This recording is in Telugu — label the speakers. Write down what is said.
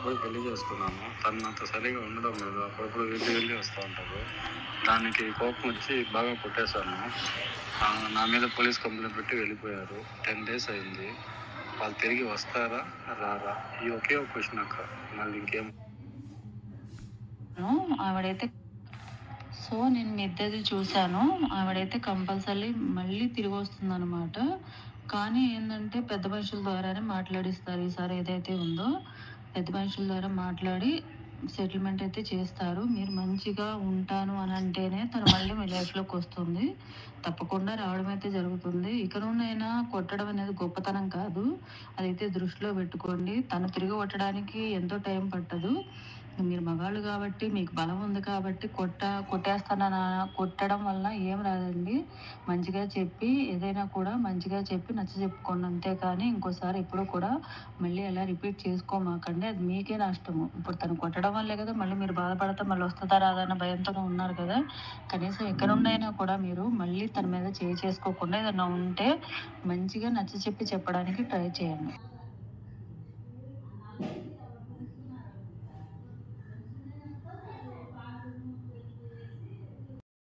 Speaker 1: కష్టపడి పెళ్లి చేసుకున్నాను. తను నాతో సరిగా ఉండడం లేదు. అప్పుడప్పుడు వెళ్ళి వస్తూ ఉంటారు. దానికి కోపం వచ్చి బాగా కొట్టేశాను. నా మీద పోలీస్ కంప్లైంట్ పెట్టి వెళ్ళిపోయారు. 10 days అయింది. వాళ్ళు తిరిగి వస్తారా రారా? ఈ ఒకే ఒక క్వశ్చన్ అక్క. మళ్ళీ ఇంకేం
Speaker 2: ఆవిడైతే నేను మీ ఇద్దరిది చూశాను. ఆవిడైతే కంపల్సరీ మళ్ళీ తిరిగొస్తుందనమాట. కానీ ఏందంటే పెద్ద మనుషుల ద్వారానే మాట్లాడిస్తారు. ఈసారి ఏదైతే ఉందో పెద్ద మనుషుల ద్వారా మాట్లాడి సెటిల్మెంట్ అయితే చేస్తారు. మీరు మంచిగా ఉంటాను అని అంటేనే తను మళ్ళీ మీ లైఫ్‌లోకొస్తుంది. తప్పకుండా రావడం అయితే జరుగుతుంది. ఇక నుండైనా కొట్టడం అనేది గొప్పతనం కాదు. అదైతే దృష్టిలో పెట్టుకోండి. తను తిరిగి కొట్టడానికి ఎంతో టైం పట్టదు. మీరు మగాళ్ళు కాబట్టి మీకు బలం ఉంది కాబట్టి కొట్టడం వల్ల ఏం రాదండి. మంచిగా చెప్పి ఏదైనా కూడా మంచిగా చెప్పి నచ్చచెప్పుకోండి. అంతేకానీ ఇంకోసారి ఎప్పుడూ కూడా మళ్ళీ అలా రిపీట్ చేసుకోమాకండి. అది మీకే నష్టము. ఇప్పుడు తను కొట్టడం వల్లే కదా మళ్ళీ మీరు బాధపడతా మళ్ళీ వస్తదా రాదా అన్న భయంతోనే ఉన్నారు కదా! కనీసం ఇక నుండైనా కూడా మీరు మళ్ళీ తన మీద చేయి చేసుకోకుండా ఏదన్నా ఉంటే మంచిగా నచ్చచెప్పి చెప్పడానికి ట్రై చేయండి.